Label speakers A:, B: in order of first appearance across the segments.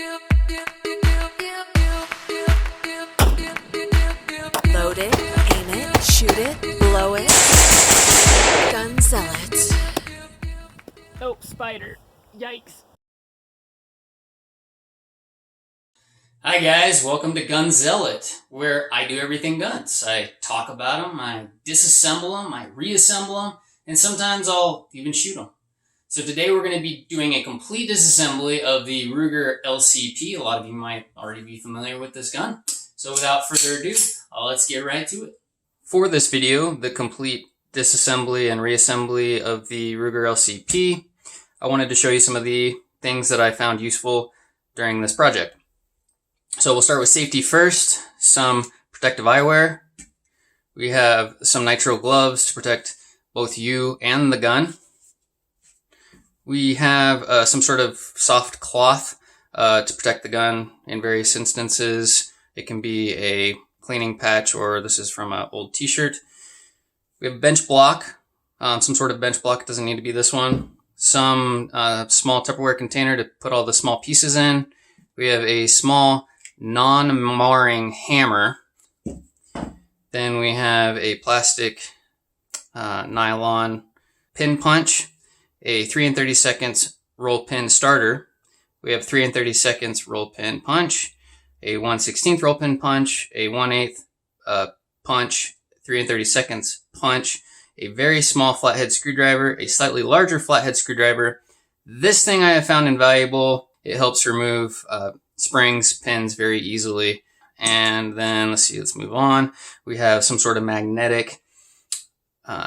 A: Load it, aim it, shoot it, blow it. Gun zealot.
B: Oh, spider. Yikes.
C: Hi guys, welcome to Gun Zealot, where I do everything guns. I talk about them, I disassemble them, I reassemble them, and sometimes I'll even shoot them. So today we're going to be doing a complete disassembly of the RUGER LCP. A lot of you might already be familiar with this gun. So without further ado, let's get right to it. For this video, the complete disassembly and reassembly of the RUGER LCP, I wanted to show you some of the things that I found useful during this project. So we'll start with safety first, some protective eyewear. We have some nitrile gloves to protect both you and the gun. We have some sort of soft cloth to protect the gun in various instances. It can be a cleaning patch, or this is from an old t-shirt. We have a bench block, some sort of bench block. It doesn't need to be this one. Some small Tupperware container to put all the small pieces in. We have a small non-marring hammer. Then we have a plastic nylon pin punch, a 3 3/32 roll pin starter. We have 3 3/32 roll pin punch, a 1/16 roll pin punch, a 1/8 punch, 3 3/32 punch, a very small flathead screwdriver, a slightly larger flathead screwdriver. This thing I have found invaluable. It helps remove springs, pins very easily. And then let's move on. We have some sort of magnetic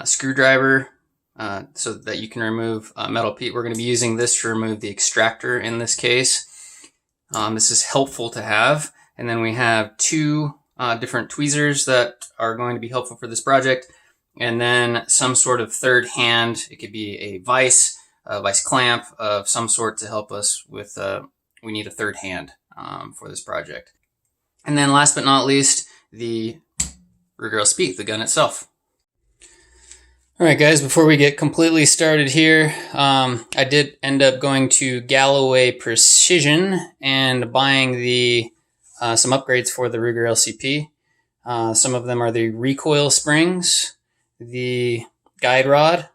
C: screwdriver so that you can remove metal piece. We're going to be using this to remove the extractor in this case. This is helpful to have. And then we have two different tweezers that are going to be helpful for this project. And then some sort of third hand. It could be a vice clamp of some sort to help us with, we need a third hand for this project. And then last but not least, the RUGER LCP, the gun itself. All right, guys, before we get completely started here, I did end up going to Galloway Precision and buying the some upgrades for the RUGER LCP. Some of them are the recoil springs, the guide rod,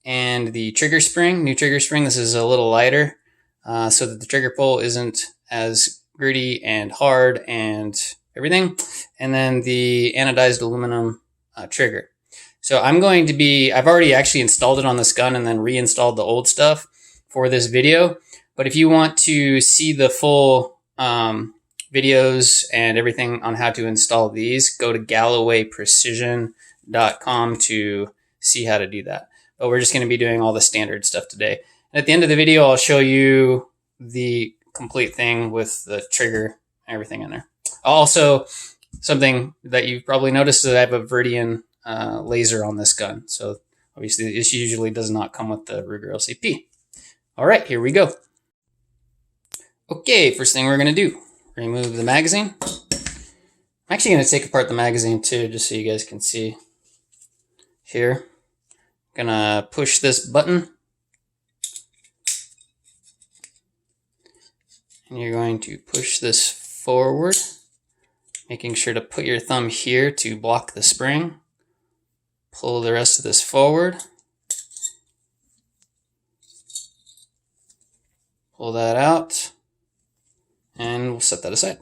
C: and the trigger spring, new trigger spring. This is a little lighter so that the trigger pull isn't as gritty and hard and everything. And then the anodized aluminum trigger. So I've already actually installed it on this gun and then reinstalled the old stuff for this video. But if you want to see the full videos and everything on how to install these, go to gallowayprecision.com to see how to do that. But we're just going to be doing all the standard stuff today. And at the end of the video, I'll show you the complete thing with the trigger and everything in there. Also, something that you've probably noticed is that I have a Verdian laser on this gun. So obviously this usually does not come with the RUGER LCP. All right, here we go. Okay, first thing we're going to do, remove the magazine. I'm actually going to take apart the magazine too, just so you guys can see here. I'm going to push this button. And you're going to push this forward, making sure to put your thumb here to block the spring. Pull the rest of this forward. Pull that out. And we'll set that aside.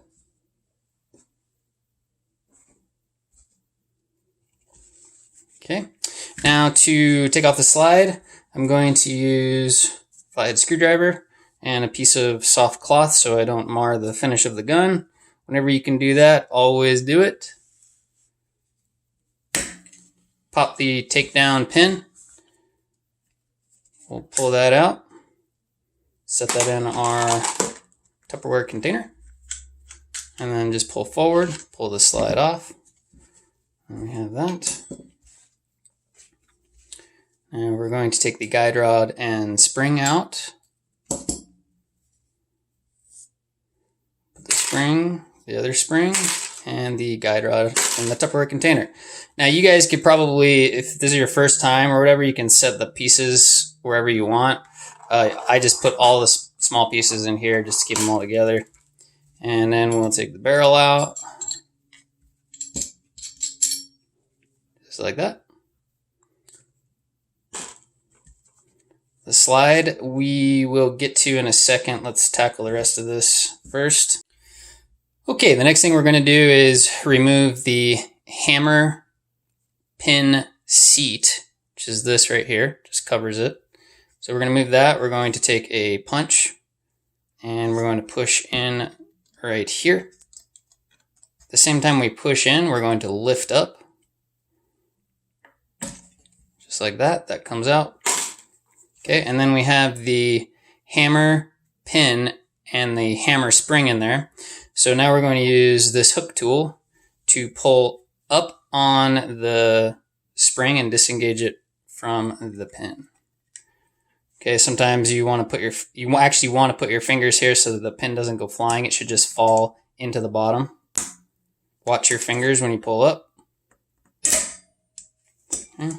C: Okay. Now to take off the slide, I'm going to use a flathead screwdriver and a piece of soft cloth so I don't mar the finish of the gun. Whenever you can do that, always do it. Pop the takedown pin. We'll pull that out. Set that in our Tupperware container. And then just pull forward, pull the slide off. And we have that. And we're going to take the guide rod and spring out. Spring, the other spring, and the guide rod in the Tupperware container. Now you guys could probably, if this is your first time or whatever, you can set the pieces wherever you want. I just put all this small pieces in here just to keep them all together. And then we'll take the barrel out, just like that. The slide we will get to in a second. Let's tackle the rest of this first. Okay, the next thing we're going to do is remove the hammer pin seat, which is this right here, just covers it. So we're going to move that. We're going to take a punch and we're going to push in right here. At the same time we push in, we're going to lift up. Just like that, that comes out. Okay, and then we have the hammer pin and the hammer spring in there. So now we're going to use this hook tool to pull up on the spring and disengage it from the pin. Okay, sometimes you want to put you actually want to put your fingers here so that the pin doesn't go flying. It should just fall into the bottom. Watch your fingers when you pull up. Okay.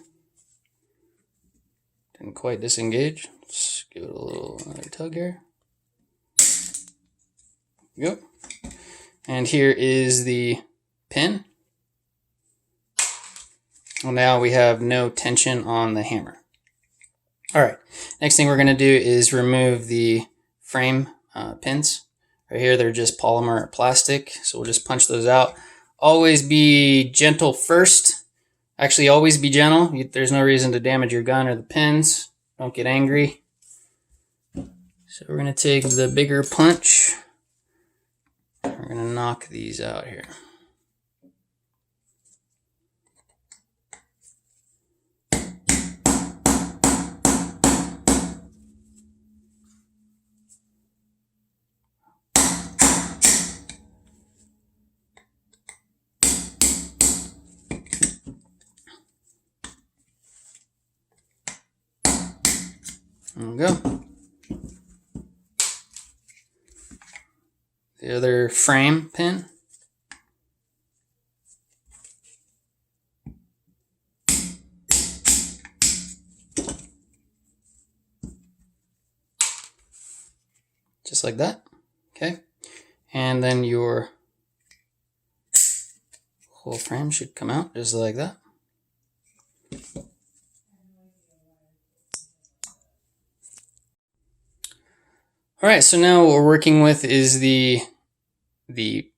C: Didn't quite disengage. Let's give it a little tug here. There we go. And here is the pin. Well, now we have no tension on the hammer. All right, next thing we're going to do is remove the frame pins. Right here, they're just polymer or plastic, so we'll just punch those out. Always be gentle first. Actually, always be gentle. There's no reason to damage your gun or the pins. Don't get angry. So we're going to take the bigger punch. We're going to knock these out here. There we go. The other frame pin. Just like that. Okay. And then your whole frame should come out just like that. All right, so now what we're working with is the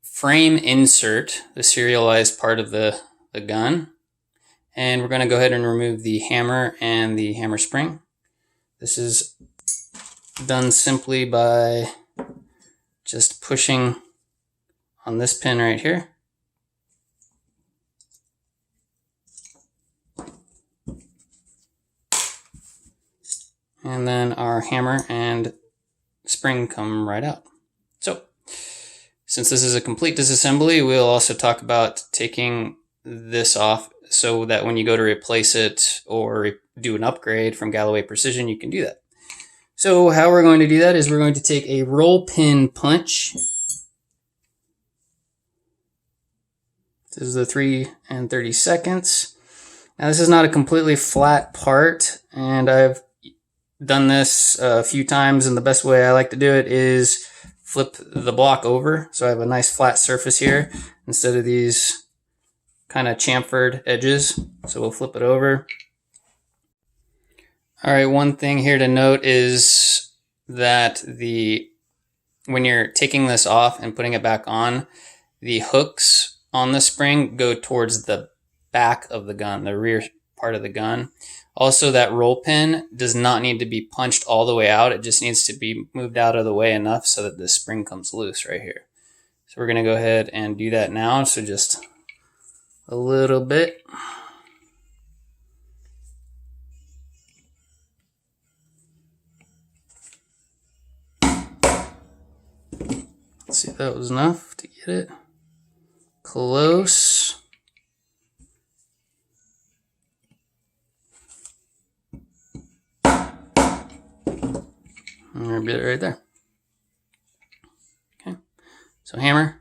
C: frame insert, the serialized part of the gun. And we're going to go ahead and remove the hammer and the hammer spring. This is done simply by just pushing on this pin right here. And then our hammer and spring come right out. So, since this is a complete disassembly, we'll also talk about taking this off so that when you go to replace it or do an upgrade from Galloway Precision, you can do that. So how we're going to do that is we're going to take a roll pin punch. This is the 3 and 30 seconds. Now this is not a completely flat part, and I've done this a few times, and the best way I like to do it is flip the block over so I have a nice flat surface here instead of these kind of chamfered edges. So we'll flip it over. All right, one thing here to note is that when you're taking this off and putting it back on, the hooks on the spring go towards the back of the gun, the rear part of the gun. Also, that roll pin does not need to be punched all the way out. It just needs to be moved out of the way enough so that the spring comes loose right here. So we're going to go ahead and do that now. So just a little bit. Let's see if that was enough to get it close. I'm going to get it right there. Okay. So hammer,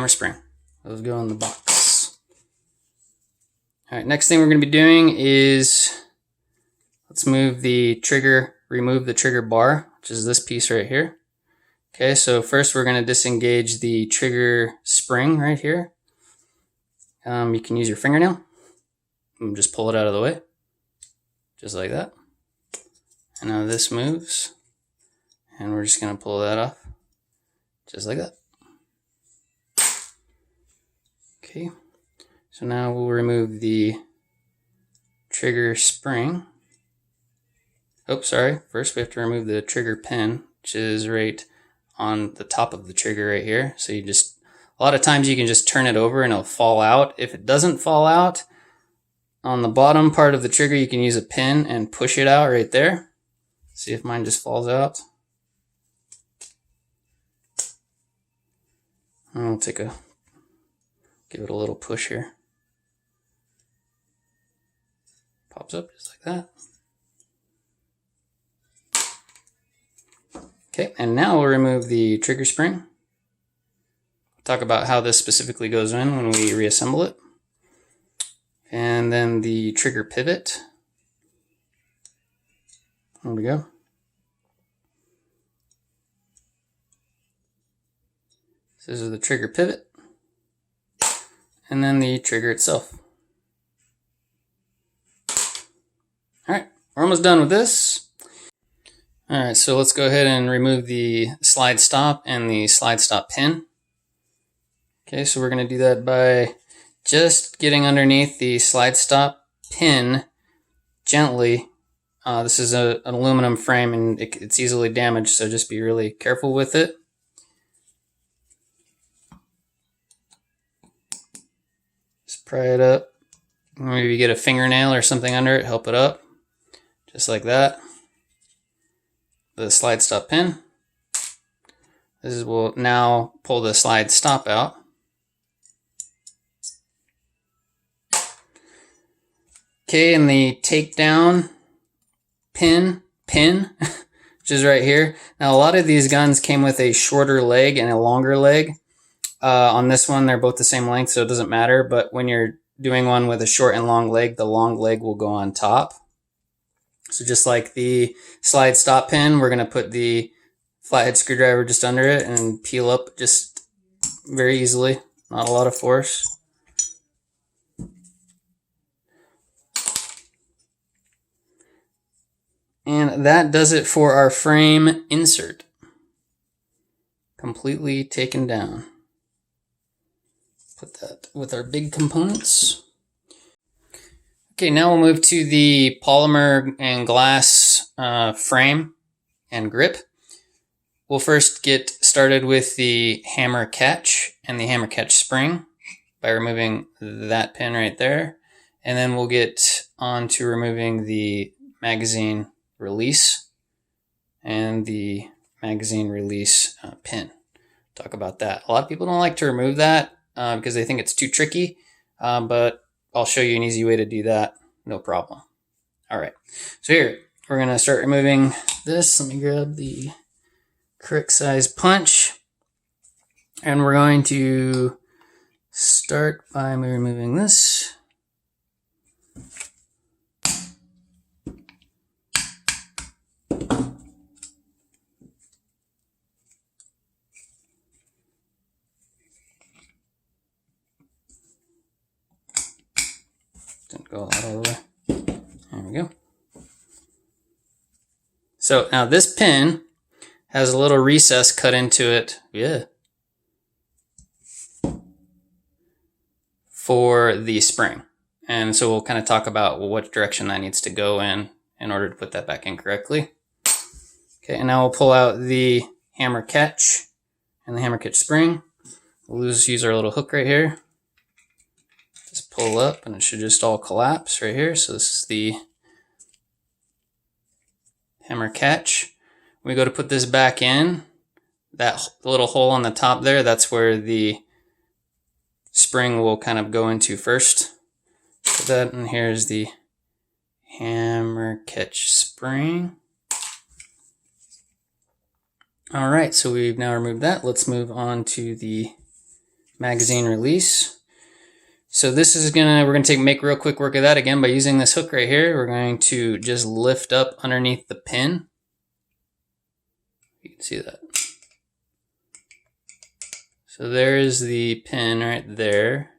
C: spring. Those go in the box. All right, next thing we're going to be doing is let's remove the trigger bar, which is this piece right here. Okay, so first we're going to disengage the trigger spring right here. You can use your fingernail and just pull it out of the way, just like that. And now this moves, and we're just going to pull that off, just like that. Okay, so now we'll remove the trigger spring. Oh, sorry. First we have to remove the trigger pin, which is right on the top of the trigger right here. So you just, a lot of times you can just turn it over and it'll fall out. If it doesn't fall out, on the bottom part of the trigger you can use a pin and push it out right there. See if mine just falls out. I'll give it a little push here. Pops up just like that. Okay, and now we'll remove the trigger spring. Talk about how this specifically goes in when we reassemble it. And then the trigger pivot. There we go. So this is the trigger pivot. And then the trigger itself. Alright, we're almost done with this. Alright, so let's go ahead and remove the slide stop and the slide stop pin. Okay, so we're going to do that by just getting underneath the slide stop pin gently. This is an aluminum frame and it's easily damaged, so just be really careful with it. Just pry it up. Maybe get a fingernail or something under it, help it up. Just like that. The slide stop pin. We'll now pull the slide stop out. Okay, and the takedown pin, which is right here. Now a lot of these guns came with a shorter leg and a longer leg. On this one, they're both the same length, so it doesn't matter. But when you're doing one with a short and long leg, the long leg will go on top. So just like the slide stop pin, we're going to put the flathead screwdriver just under it and peel up just very easily, not a lot of force. And that does it for our frame insert. Completely taken down. Put that with our big components. Okay, now we'll move to the polymer and glass frame and grip. We'll first get started with the hammer catch and the hammer catch spring by removing that pin right there. And then we'll get on to removing the magazine release and the magazine release pin. Talk about that. A lot of people don't like to remove that because they think it's too tricky, but I'll show you an easy way to do that, no problem. All right, so here, we're gonna start removing this. Let me grab the correct size punch. And we're going to start by removing this. Didn't go all the way. There we go. So now this pin has a little recess cut into it. Yeah. For the spring. And so we'll kind of talk about what direction that needs to go in order to put that back in correctly. Okay, and now we'll pull out the hammer catch and the hammer catch spring. We'll use our little hook right here. Just pull up and it should just all collapse right here. So this is the hammer catch. When we go to put this back in, that little hole on the top there, that's where the spring will kind of go into first. Put that, and here's the hammer catch spring. All right, so we've now removed that. Let's move on to the magazine release. So this is we're gonna make real quick work of that again by using this hook right here. We're going to just lift up underneath the pin. can see that. So there's the pin right there.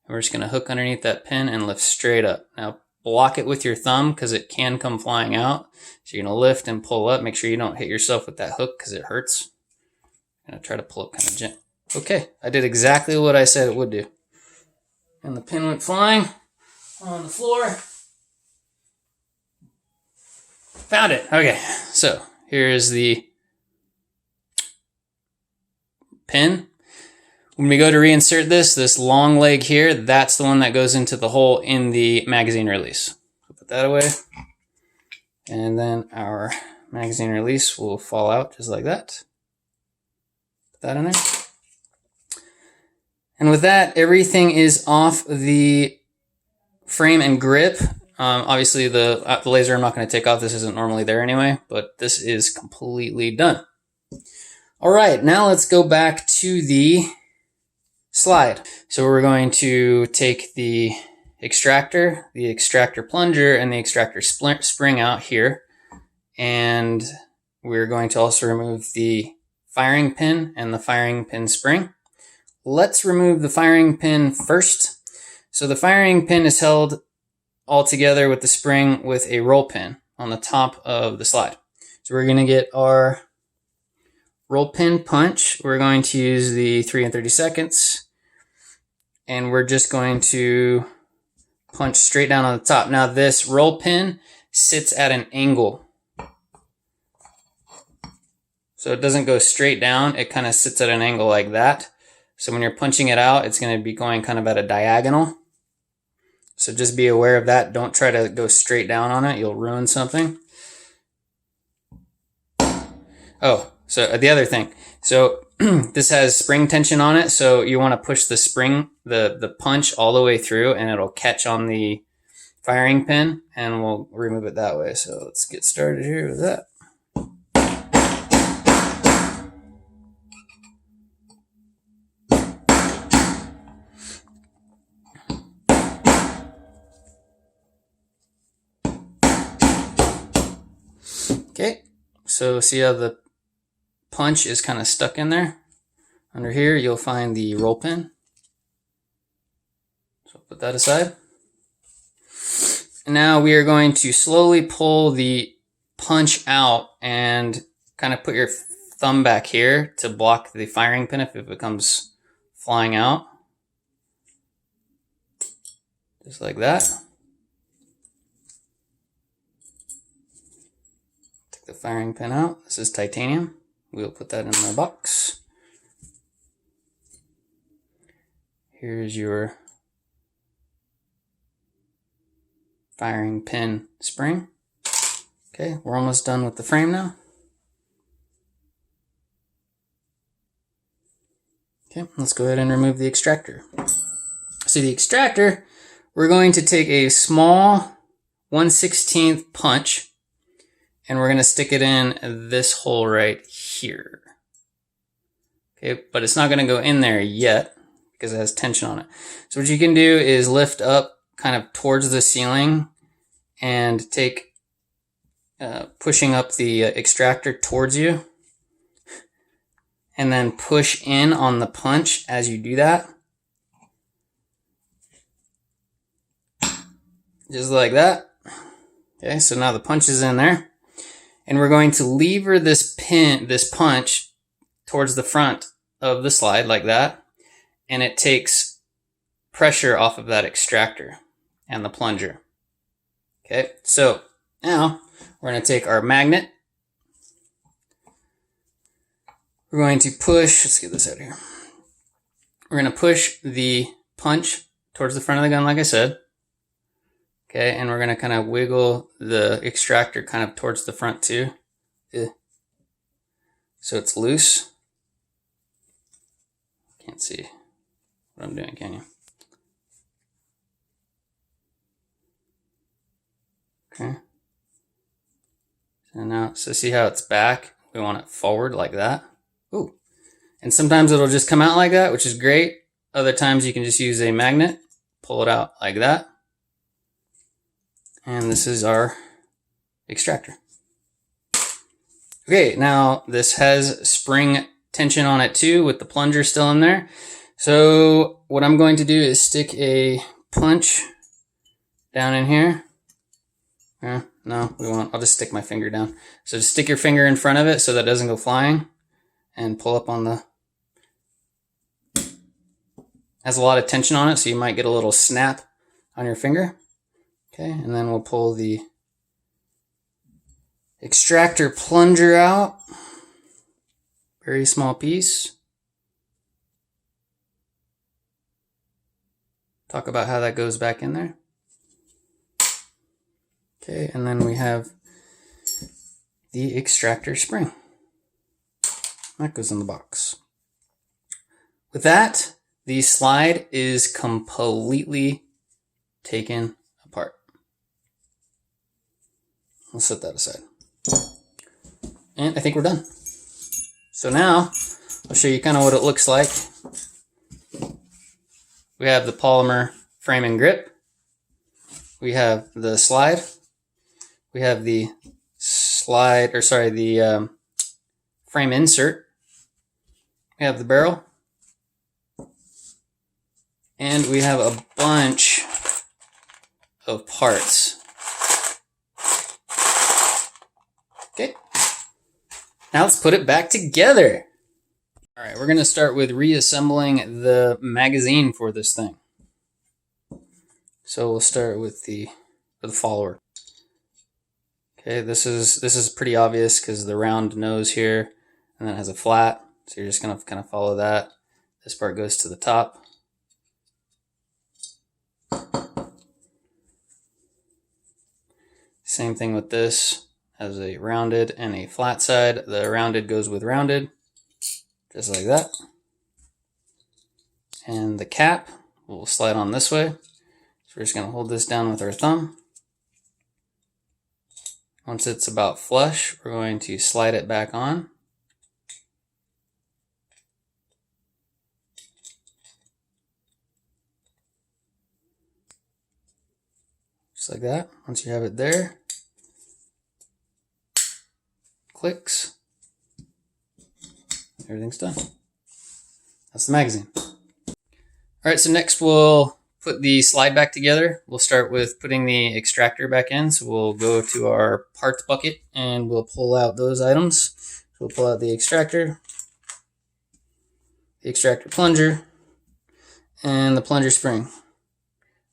C: And we're just going to hook underneath that pin and lift straight up. Now block it with your thumb because it can come flying out. So you're going to lift and pull up. Make sure you don't hit yourself with that hook because it hurts. I'm going to try to pull up kind of gently. Okay, I did exactly what I said it would do. And the pin went flying on the floor. Found it. Okay, so here's the pin. When we go to reinsert this long leg here, that's the one that goes into the hole in the magazine release. So put that away. And then our magazine release will fall out just like that. Put that in there. And with that, everything is off the frame and grip. Obviously the laser I'm not going to take off. This isn't normally there anyway, but this is completely done. All right, now let's go back to the slide. So we're going to take the extractor plunger, and the extractor spring out here. And we're going to also remove the firing pin and the firing pin spring. Let's remove the firing pin first. So the firing pin is held all together with the spring with a roll pin on the top of the slide. So we're going to get our roll pin punch. We're going to use the 3 3/32, and we're just going to punch straight down on the top. Now this roll pin sits at an angle. So it doesn't go straight down, it kind of sits at an angle like that. So when you're punching it out, it's going to be going kind of at a diagonal. So just be aware of that. Don't try to go straight down on it. You'll ruin something. Oh, so the other thing. So this has spring tension on it. So you want to push the spring, the punch all the way through, and it'll catch on the firing pin, and we'll remove it that way. So let's get started here with that. Okay, so see how the punch is kind of stuck in there? Under here, you'll find the roll pin. So put that aside. And now we are going to slowly pull the punch out and kind of put your thumb back here to block the firing pin if it comes flying out. Just like that. The firing pin out. This is titanium. We'll put that in the box. Here's your firing pin spring. Okay, we're almost done with the frame now. Okay, let's go ahead and remove the extractor. So the extractor, we're going to take a small 1/16 punch, and we're going to stick it in this hole right here. Okay, but it's not going to go in there yet because it has tension on it. So what you can do is lift up kind of towards the ceiling and take, pushing up the extractor towards you, and then push in on the punch as you do that. Just like that. Okay, so now the punch is in there. And we're going to lever this punch towards the front of the slide like that. And it takes pressure off of that extractor and the plunger. Okay, so now we're going to take our magnet. We're going to push, let's get this out of here. We're going to push the punch towards the front of the gun like I said. Okay, and we're going to kind of wiggle the extractor kind of towards the front too. So it's loose. Can't see what I'm doing, can you? Okay. So now, so see how it's back? We want it forward like that. Ooh. And sometimes it'll just come out like that, which is great. Other times you can just use a magnet, pull it out like that. And this is our extractor. Okay, now this has spring tension on it too, with the plunger still in there. So what I'm going to do is stick a punch down in here. No, we won't. I'll just stick my finger down. So just stick your finger in front of it so that it doesn't go flying, and pull up on the... Has a lot of tension on it, so you might get a little snap on your finger. Okay, and then we'll pull the extractor plunger out. Very small piece. Talk about how that goes back in there. Okay, and then we have the extractor spring. That goes in the box. With that, the slide is completely taken apart. We'll set that aside. And I think we're done. So now, I'll show you kind of what it looks like. We have the polymer frame and grip. We have the slide. We have the frame insert. We have the barrel. And we have a bunch of parts. Okay. Now let's put it back together. All right, we're going to start with reassembling the magazine for this thing. So we'll start with the follower. Okay, this is pretty obvious because the round nose here, and then it has a flat. So you're just going to kind of follow that. This part goes to the top. Same thing with this, has a rounded and a flat side. The rounded goes with rounded, just like that. And the cap will slide on this way. So we're just going to hold this down with our thumb. Once it's about flush, we're going to slide it back on. Just like that. Once you have it there, clicks, everything's done. That's the magazine. All right, so next we'll put the slide back together. We'll start with putting the extractor back in. So we'll go to our parts bucket and we'll pull out those items. So we'll pull out the extractor plunger, and the plunger spring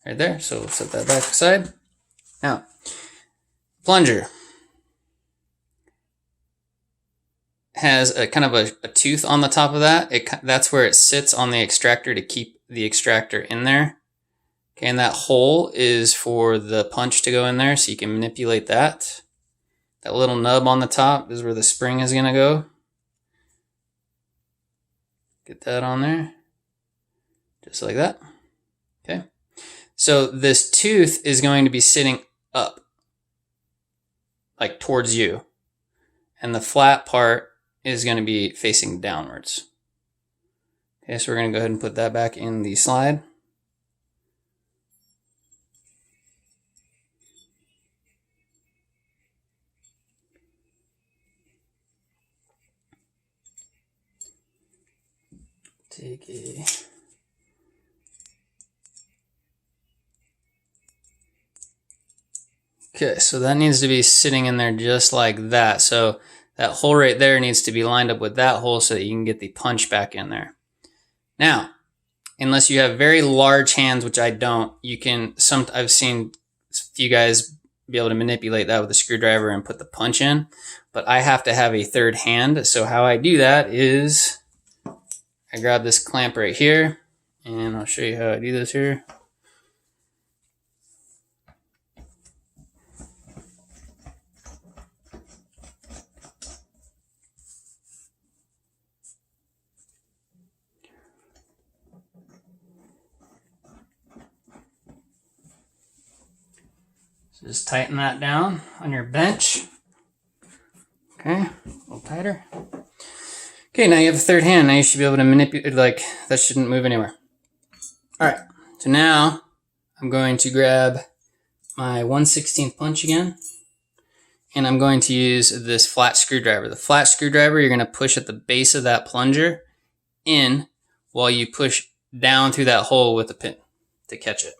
C: right there. So we'll set that back aside. Now, plunger has a kind of a tooth on the top of that. That's where it sits on the extractor to keep the extractor in there. Okay, and that hole is for the punch to go in there, so you can manipulate that. That little nub on the top is where the spring is going to go. Get that on there, just like that. Okay, so this tooth is going to be sitting up, like towards you, and the flat part is going to be facing downwards. Okay, so we're going to go ahead and put that back in the slide. Take a... Okay, so that needs to be sitting in there just like that. So that hole right there needs to be lined up with that hole so that you can get the punch back in there. Now, unless you have very large hands, which I don't, you can, I've seen a few guys be able to manipulate that with a screwdriver and put the punch in, but I have to have a third hand. So how I do that is I grab this clamp right here, and I'll show you how I do this here. So just tighten that down on your bench. Okay, a little tighter. Okay, now you have a third hand. Now you should be able to manipulate, like, that shouldn't move anywhere. All right, so now I'm going to grab my 1/16 punch again, and I'm going to use this flat screwdriver. The flat screwdriver, you're going to push at the base of that plunger in while you push down through that hole with the pin to catch it.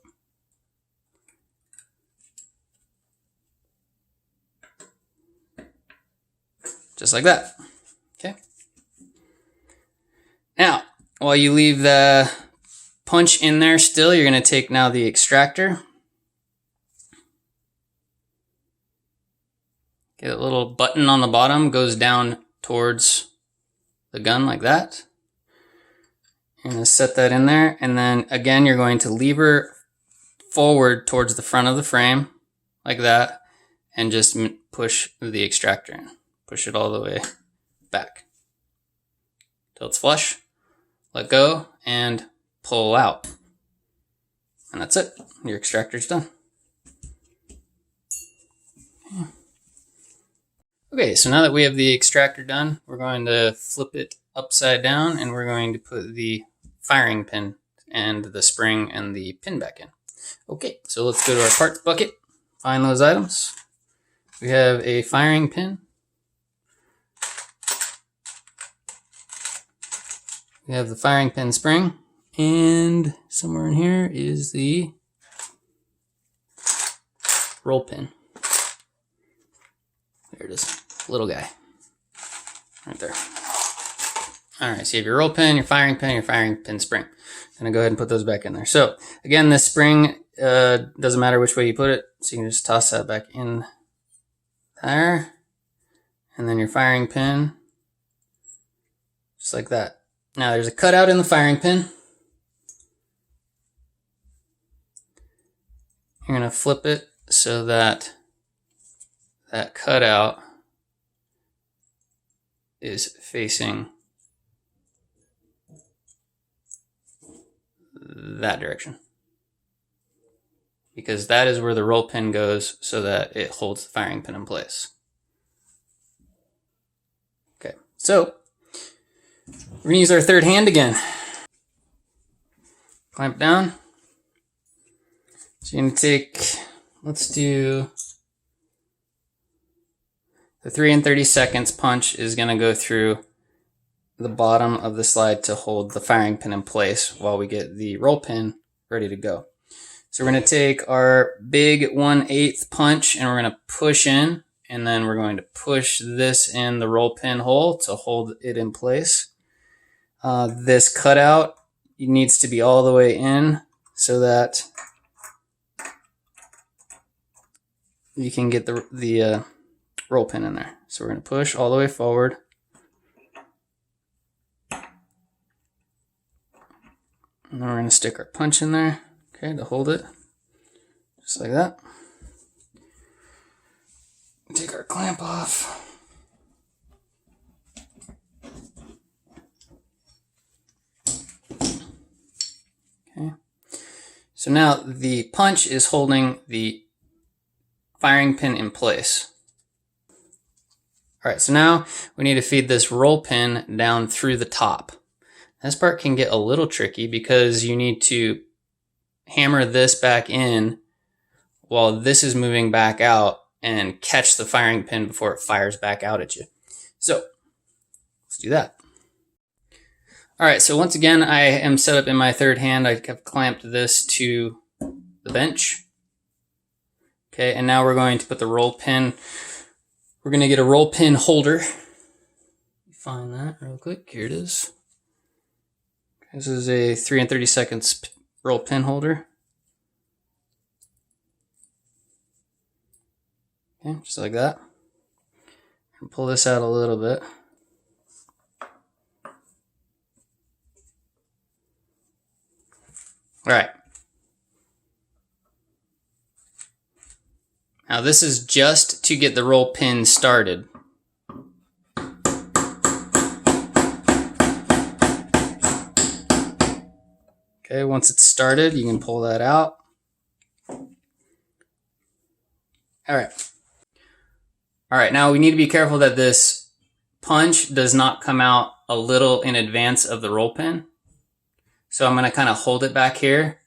C: Just like that. Okay. Now, while you leave the punch in there still, you're going to take now the extractor. Get a little button on the bottom, goes down towards the gun like that. You're going to set that in there, and then again you're going to lever forward towards the front of the frame like that, and just push the extractor in. Push it all the way back till it's flush. Let go and pull out. And that's it. Your extractor's done. Okay, so now that we have the extractor done, we're going to flip it upside down and we're going to put the firing pin and the spring and the pin back in. Okay, so let's go to our parts bucket, find those items. We have a firing pin. We have the firing pin spring, and somewhere in here is the roll pin. There it is, little guy, right there. All right, so you have your roll pin, your firing pin spring. I'm gonna go ahead and put those back in there. So again, this spring, doesn't matter which way you put it, so you can just toss that back in there. And then your firing pin, just like that. Now there's a cutout in the firing pin. You're going to flip it so that that cutout is facing that direction. Because that is where the roll pin goes so that it holds the firing pin in place. Okay, so we're going to use our third hand again. Clamp down. So you're going to take, let's do the 3 30" punch is going to go through the bottom of the slide to hold the firing pin in place while we get the roll pin ready to go. So we're going to take our big 1/8 punch and we're going to push in, and then we're going to push this in the roll pin hole to hold it in place. This cutout needs to be all the way in so that you can get the roll pin in there. So we're going to push all the way forward. And then we're going to stick our punch in there, okay, to hold it, just like that. Take our clamp off. Okay. So now the punch is holding the firing pin in place. All right, so now we need to feed this roll pin down through the top. This part can get a little tricky because you need to hammer this back in while this is moving back out and catch the firing pin before it fires back out at you. So let's do that. All right, so once again, I am set up in my third hand. I have clamped this to the bench. Okay, and now we're going to put the roll pin. We're going to get a roll pin holder. Find that real quick. Here it is. This is a 3 30" roll pin holder. Okay, just like that. And pull this out a little bit. All right. Now this is just to get the roll pin started. Okay, once it's started, you can pull that out. All right, now we need to be careful that this punch does not come out a little in advance of the roll pin. So I'm going to kind of hold it back here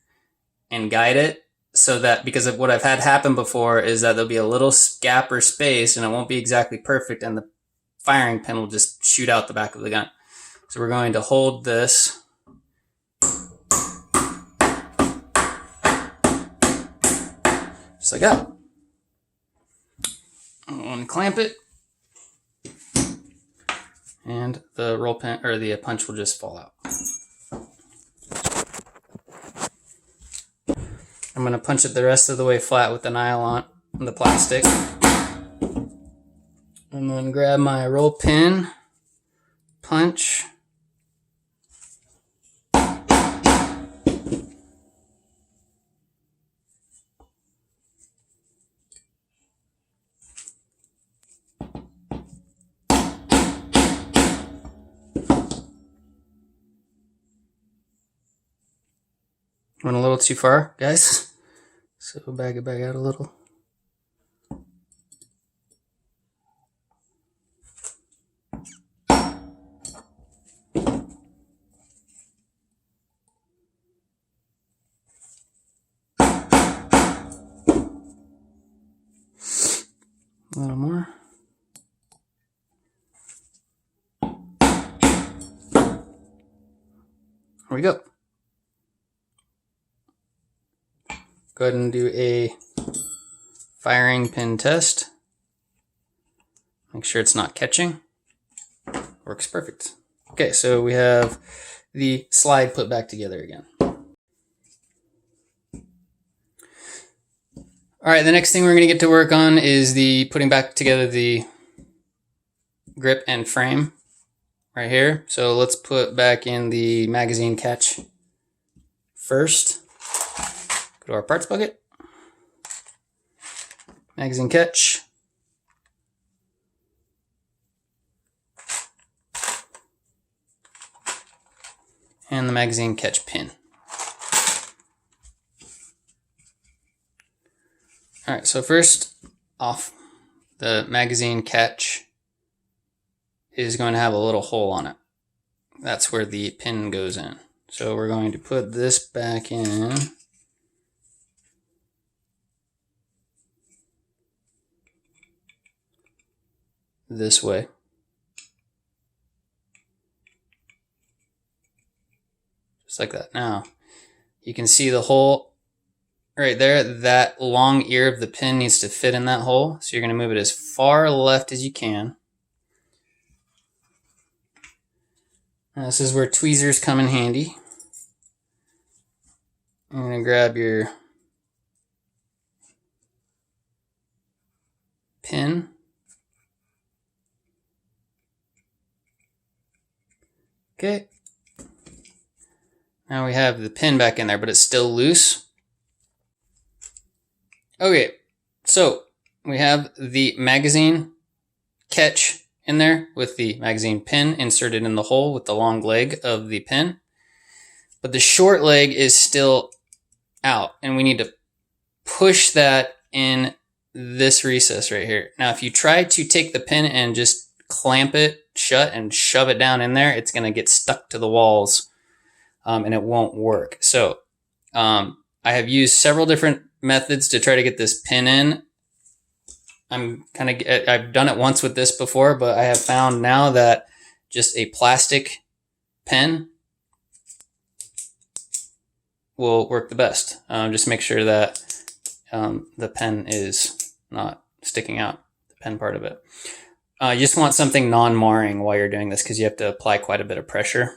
C: and guide it so that, because of what I've had happen before is that there'll be a little gap or space and it won't be exactly perfect and the firing pin will just shoot out the back of the gun. So we're going to hold this just like that. Unclamp it, and the roll pin or the punch will just fall out. I'm going to punch it the rest of the way flat with the nylon on the plastic, and then grab my roll pin, punch. Went a little too far, guys. So bag it back out a little. A little more. Here we go. Go ahead and do a firing pin test. Make sure it's not catching. Works perfect. Okay, so we have the slide put back together again. All right, the next thing we're going to get to work on is the putting back together the grip and frame right here. So let's put back in the magazine catch first. Go to our parts bucket, magazine catch, and the magazine catch pin. All right, so first off, the magazine catch is going to have a little hole on it. That's where the pin goes in. So we're going to put this back in. This way. Just like that. Now, you can see the hole right there. That long ear of the pin needs to fit in that hole. So you're going to move it as far left as you can. Now, this is where tweezers come in handy. I'm going to grab your pin. Okay. Now we have the pin back in there, but it's still loose. Okay, so we have the magazine catch in there with the magazine pin inserted in the hole with the long leg of the pin. But the short leg is still out, and we need to push that in this recess right here. Now, if you try to take the pin and just clamp it shut and shove it down in there, it's going to get stuck to the walls and it won't work. So I have used several different methods to try to get this pin in. I've done it once with this before, but I have found now that just a plastic pen will work the best. Just make sure that the pen is not sticking out, the pen part of it. You just want something non-marring while you're doing this because you have to apply quite a bit of pressure.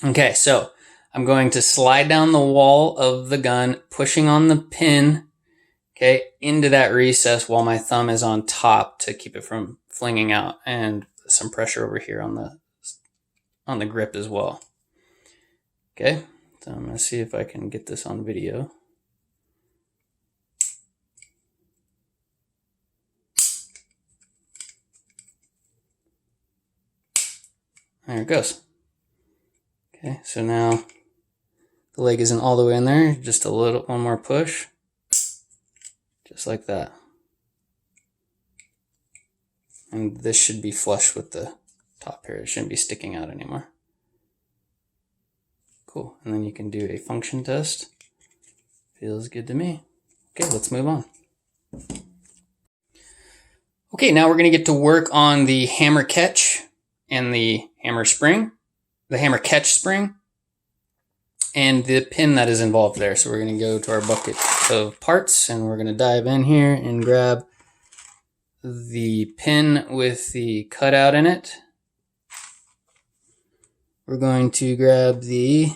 C: Okay, so I'm going to slide down the wall of the gun, pushing on the pin, okay, into that recess while my thumb is on top to keep it from flinging out, and some pressure over here on the grip as well. Okay, so I'm going to see if I can get this on video. There it goes. Okay, so now the leg isn't all the way in there, just one more push, just like that. And this should be flush with the top here. It shouldn't be sticking out anymore. Cool, and then you can do a function test. Feels good to me. Okay, let's move on. Okay, now we're going to get to work on the hammer catch and the hammer spring, the hammer catch spring, and the pin that is involved there. So we're going to go to our bucket of parts and we're going to dive in here and grab the pin with the cutout in it. We're going to grab the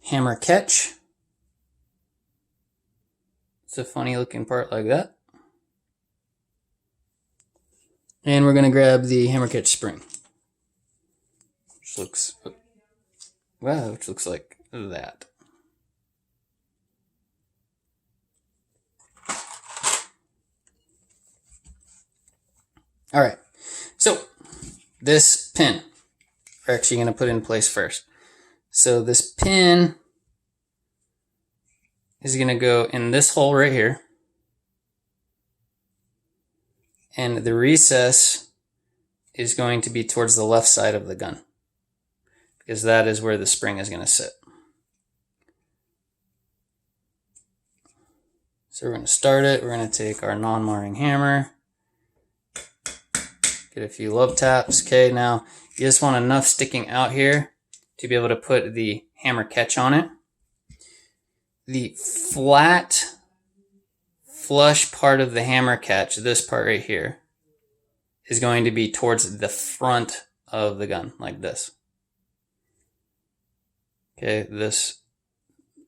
C: hammer catch. It's a funny looking part like that. And we're going to grab the hammer catch spring, which looks, wow, which looks like that. All right, so this pin we're actually going to put in place first. So this pin is going to go in this hole right here, and the recess is going to be towards the left side of the gun, because that is where the spring is going to sit. So we're going to start it. We're going to take our non-marring hammer, get a few love taps. Okay, now you just want enough sticking out here to be able to put the hammer catch on it. The flat, flush part of the hammer catch, this part right here, is going to be towards the front of the gun, like this. Okay, this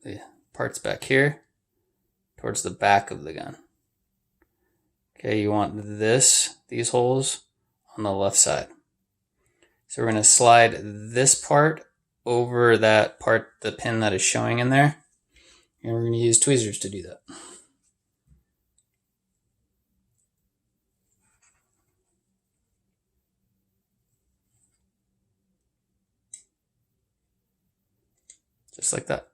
C: the part's back here, towards the back of the gun. Okay, you want these holes on the left side. So we're going to slide this part over that part, the pin that is showing in there. And we're going to use tweezers to do that. Just like that.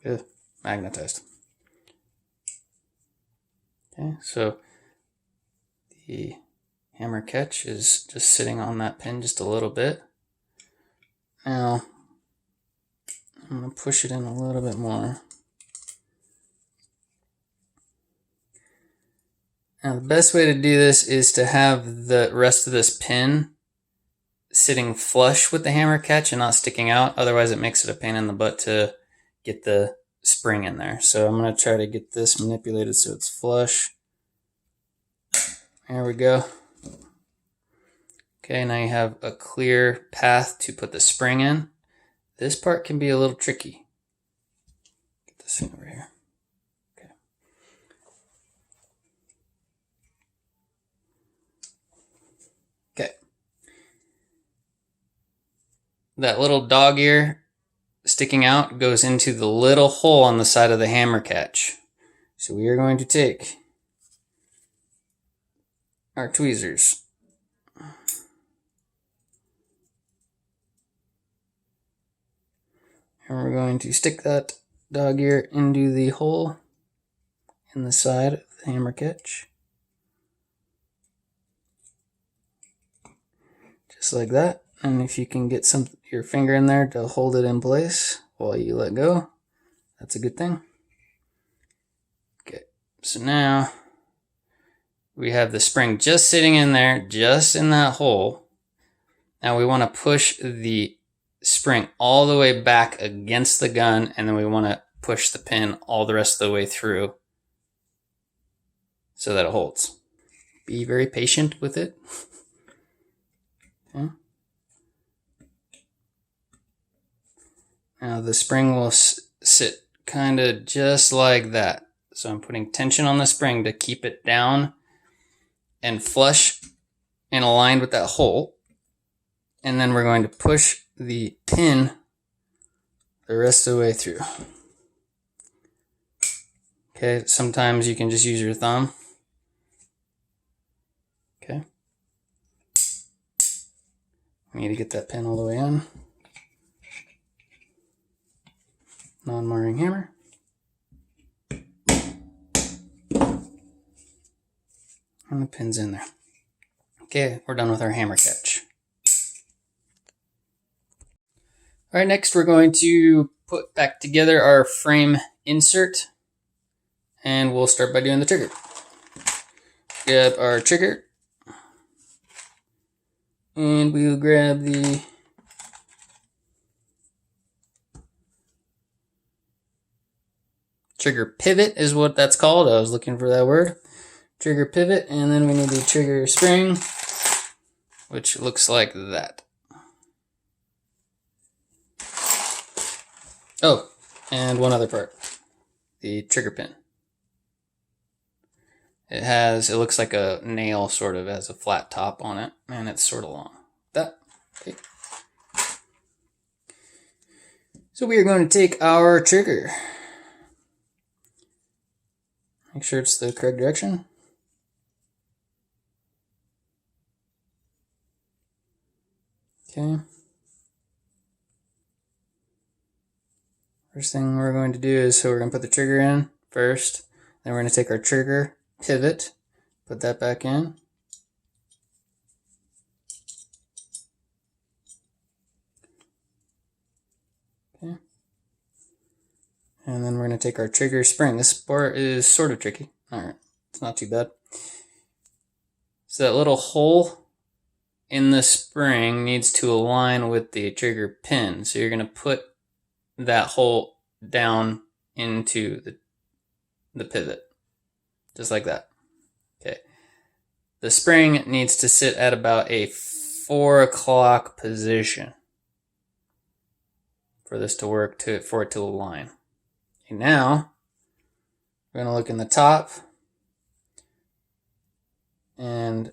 C: Good. Magnetized. Okay, so the hammer catch is just sitting on that pin just a little bit. Now, I'm going to push it in a little bit more. Now, the best way to do this is to have the rest of this pin sitting flush with the hammer catch and not sticking out. Otherwise, it makes it a pain in the butt to get the spring in there. So I'm going to try to get this manipulated so it's flush. There we go. Okay, now you have a clear path to put the spring in. This part can be a little tricky. Get this thing over here. Okay. Okay. That little dog ear sticking out goes into the little hole on the side of the hammer catch. So we are going to take our tweezers. And we're going to stick that dog ear into the hole in the side of the hammer catch. Just like that. And if you can get your finger in there to hold it in place while you let go, that's a good thing. Okay, so now we have the spring just sitting in there, just in that hole. Now we want to push the spring all the way back against the gun, and then we want to push the pin all the rest of the way through so that it holds. Be very patient with it. Okay. Now the spring will sit kind of just like that. So I'm putting tension on the spring to keep it down and flush and aligned with that hole. And then we're going to push the pin the rest of the way through. Okay, sometimes you can just use your thumb. Okay. We need to get that pin all the way in. Non-marring hammer. And the pin's in there. Okay, we're done with our hammer catch. All right, next we're going to put back together our frame insert, and we'll start by doing the trigger. Grab our trigger, and we'll grab the trigger pivot is what that's called. I was looking for that word. Trigger pivot, and then we need the trigger spring, which looks like that. Oh, and one other part, the trigger pin. It looks like a nail, sort of, has a flat top on it, and it's sort of long. That. Okay. So we are going to take our trigger. Make sure it's the correct direction. Okay. First thing we're going to do is, so we're going to put the trigger in first. Then we're going to take our trigger pivot, put that back in. Okay. And then we're going to take our trigger spring. This part is sort of tricky. Alright, it's not too bad. So that little hole in the spring needs to align with the trigger pin. So you're going to put that hole down into the pivot. Just like that. Okay. The spring needs to sit at about a 4 o'clock position for this to work, for it to align. Okay, now we're going to look in the top, and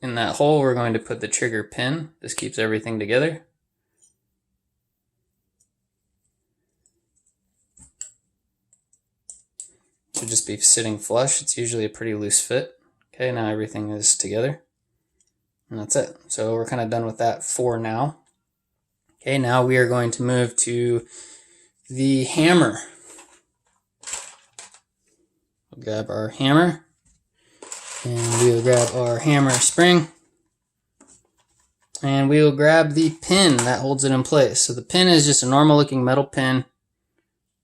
C: in that hole we're going to put the trigger pin. This keeps everything together. Should just be sitting flush. It's usually a pretty loose fit. Okay, now everything is together. And that's it. So we're kind of done with that for now. Okay, now we are going to move to the hammer. We'll grab our hammer, and we will grab our hammer spring, and we will grab the pin that holds it in place. So the pin is just a normal looking metal pin,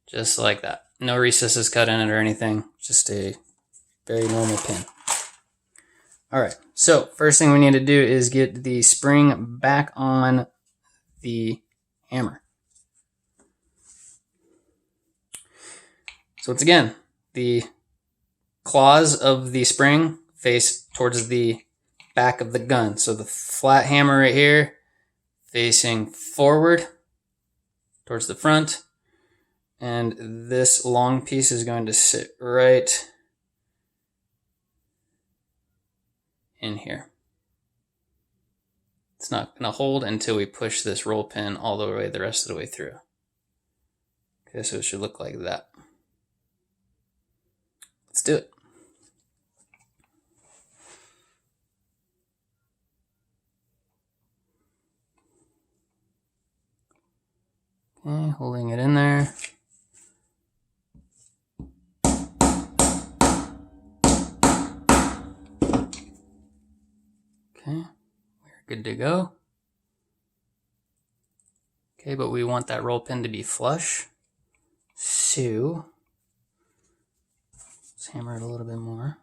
C: just like that. No recesses cut in it or anything, just a very normal pin. Alright, so first thing we need to do is get the spring back on the hammer. So once again, the claws of the spring face towards the back of the gun. So the flat hammer right here facing forward towards the front. And this long piece is going to sit right in here. It's not going to hold until we push this roll pin all the way, the rest of the way through. Okay, so it should look like that. Let's do it. Okay, holding it in there. Okay, we're good to go. Okay, but we want that roll pin to be flush. So, let's hammer it a little bit more.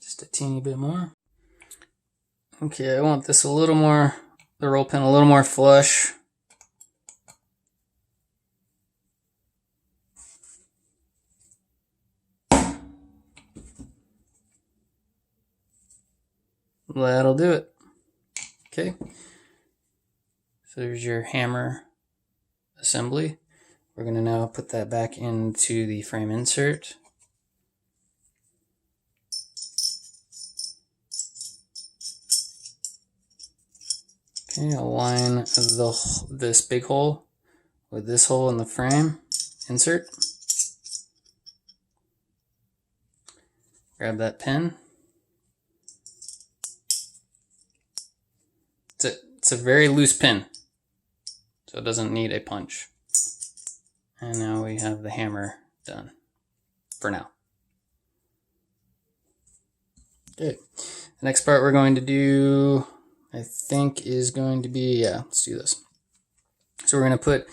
C: Just a teeny bit more. Okay, I want this a little more, the roll pin a little more flush. That'll do it. Okay. So there's your hammer assembly. We're going to now put that back into the frame insert. Okay, align this big hole with this hole in the frame insert. Grab that pin. It's a very loose pin, so it doesn't need a punch. And now we have the hammer done for now. Okay, the next part we're going to do, I think, is going to be, yeah, let's do this. So we're going to put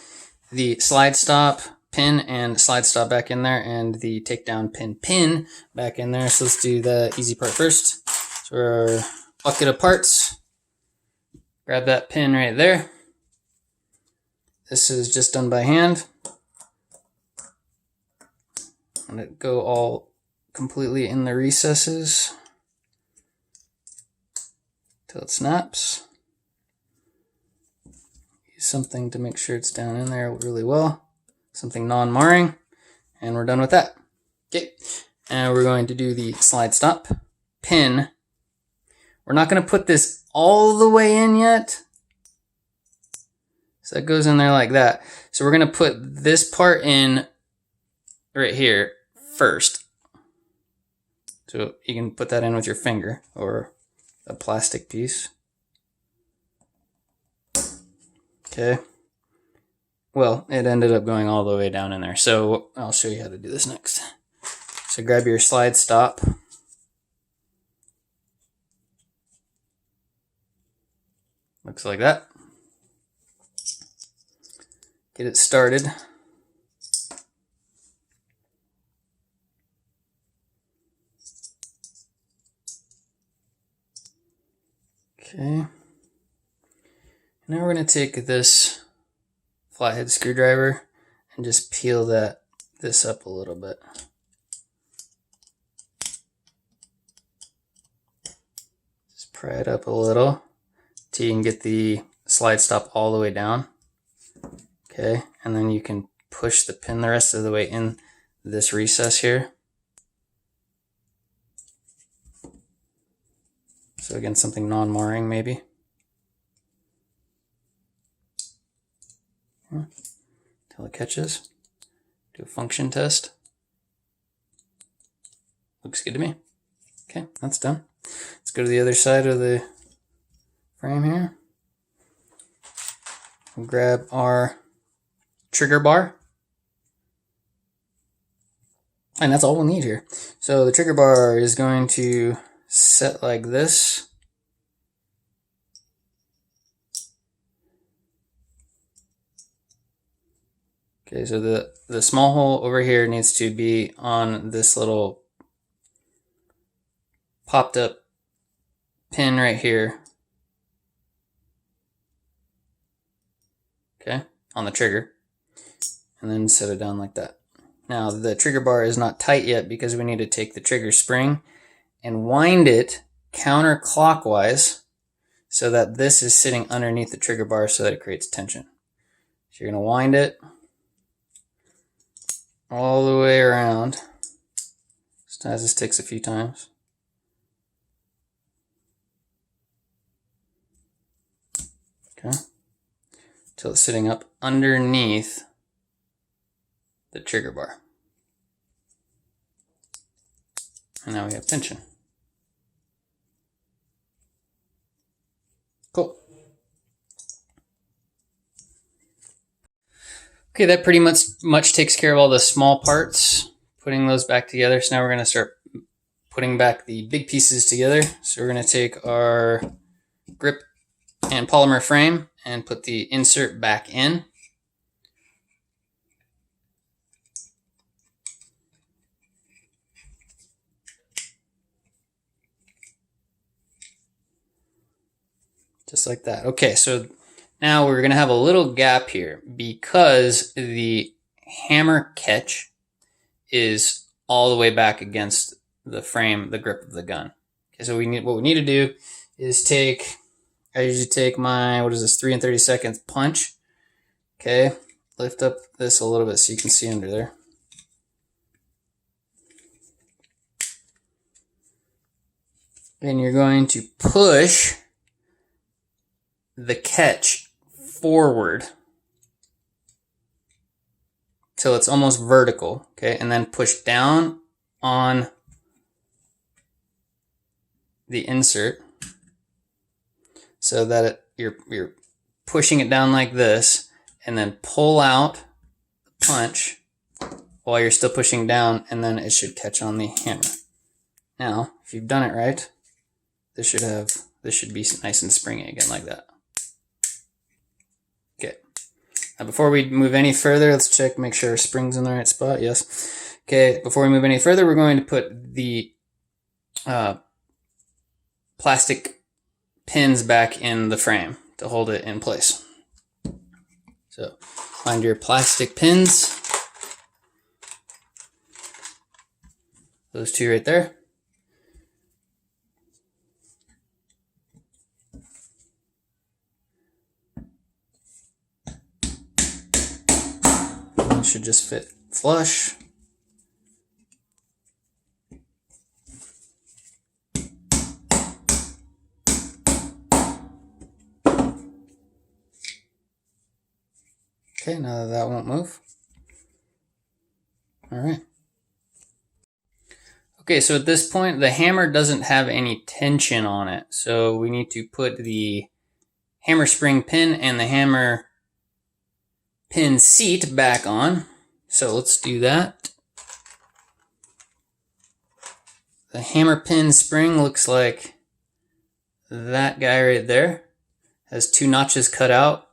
C: the slide stop pin and slide stop back in there, and the takedown pin back in there. So let's do the easy part first. So our bucket of parts, grab that pin right there. This is just done by hand. Let it go all completely in the recesses till it snaps. Use something to make sure it's down in there really well. Something non-marring, and we're done with that. Okay, and we're going to do the slide stop pin. We're not going to put this all the way in yet. So that goes in there like that. So we're going to put this part in right here first. So you can put that in with your finger or a plastic piece. Okay. Well, it ended up going all the way down in there. So I'll show you how to do this next. So grab your slide stop. Looks like that. Get it started. Okay. Now we're going to take this flathead screwdriver and just peel this up a little bit. Just pry it up a little till you can get the slide stop all the way down. Okay, and then you can push the pin the rest of the way in this recess here. So again, something non-marring maybe. Until it catches. Do a function test. Looks good to me. Okay, that's done. Let's go to the other side of the frame here. We'll grab our trigger bar. And that's all we'll need here. So the trigger bar is going to set like this. Okay, so the small hole over here needs to be on this little popped up pin right here. Okay, on the trigger. And then set it down like that. Now the trigger bar is not tight yet because we need to take the trigger spring and wind it counterclockwise so that this is sitting underneath the trigger bar so that it creates tension. So you're going to wind it all the way around, just as this takes a few times. Okay, till it's sitting up underneath the trigger bar. And now we have tension. Cool. Okay, that pretty much takes care of all the small parts, putting those back together. So now we're going to start putting back the big pieces together. So we're going to take our grip and polymer frame and put the insert back in. Just like that. Okay, so now we're going to have a little gap here because the hammer catch is all the way back against the frame, the grip of the gun. Okay, so what we need to do is I usually take my, 3 30-second punch. Okay, lift up this a little bit so you can see under there. And you're going to push the catch forward till it's almost vertical, okay, and then push down on the insert so that you're pushing it down like this, and then pull out the punch while you're still pushing down, and then it should catch on the hammer. Now, if you've done it right, this should be nice and springy again like that. Okay. Now before we move any further, let's check, make sure our spring's in the right spot. Yes. Okay, before we move any further, we're going to put the plastic pins back in the frame to hold it in place. So find your plastic pins. Those two right there. It should just fit flush. Okay, now that won't move. All right. Okay, so at this point, the hammer doesn't have any tension on it. So we need to put the hammer spring pin and the hammer pin seat back on. So let's do that. The hammer pin spring looks like that guy right there. Has 2 notches cut out.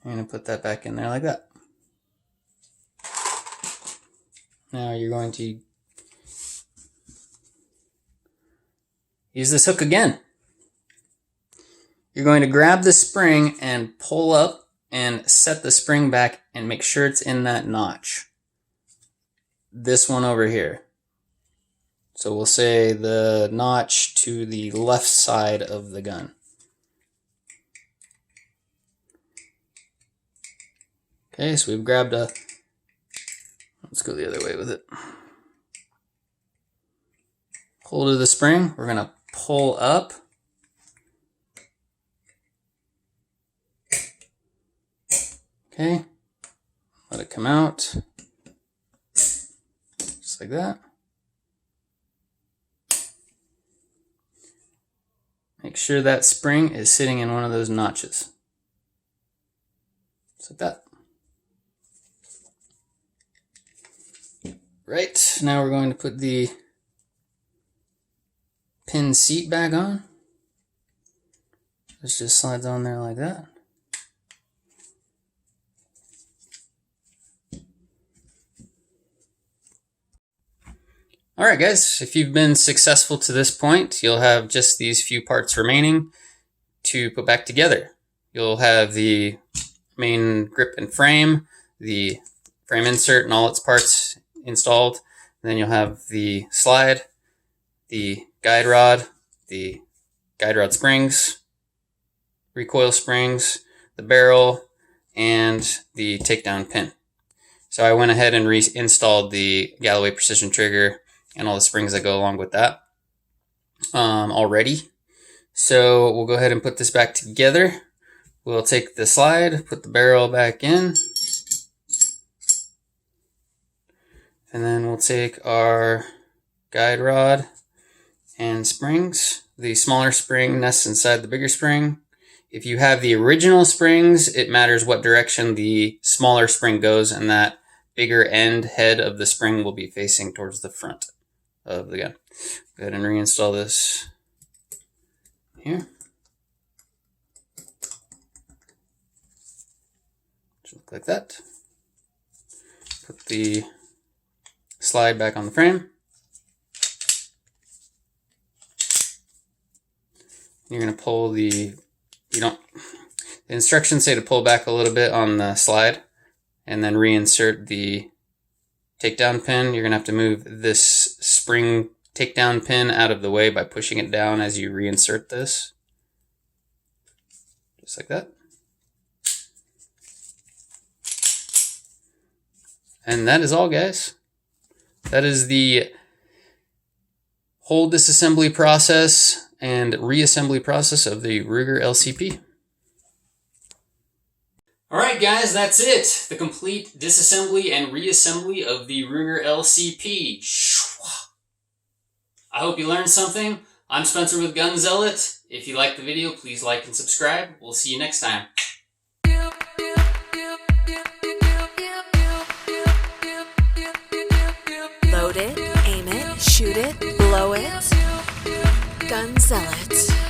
C: I'm going to put that back in there like that. Now you're going to use this hook again. You're going to grab the spring and pull up and set the spring back and make sure it's in that notch. This one over here. So we'll say the notch to the left side of the gun. Okay, so we've grabbed a, let's go the other way with it. Hold of the spring, we're gonna pull up. Okay, let it come out, just like that. Make sure that spring is sitting in one of those notches. Just like that. Right, now we're going to put the pin seat back on. This just slides on there like that. Alright guys, if you've been successful to this point, you'll have just these few parts remaining to put back together. You'll have the main grip and frame, the frame insert and all its parts installed. And then you'll have the slide, the guide rod springs, recoil springs, the barrel, and the takedown pin. So I went ahead and reinstalled the Galloway precision trigger and all the springs that go along with that already. So we'll go ahead and put this back together. We'll take the slide, put the barrel back in, and then we'll take our guide rod and springs. The smaller spring nests inside the bigger spring. If you have the original springs, it matters what direction the smaller spring goes, and that bigger head of the spring will be facing towards the front of the gun. Go ahead and reinstall this here. Should look like that. Put the slide back on the frame. You're going to pull the instructions say to pull back a little bit on the slide and then reinsert the takedown pin. You're going to have to move this spring takedown pin out of the way by pushing it down as you reinsert this. Just like that. And that is all, guys. That is the whole disassembly process and reassembly process of the RUGER LCP. Alright guys, that's it. The complete disassembly and reassembly of the RUGER LCP. I hope you learned something. I'm Spencer with Gun Zealot. If you liked the video, please like and subscribe. We'll see you next time.
A: Load Gun zealot.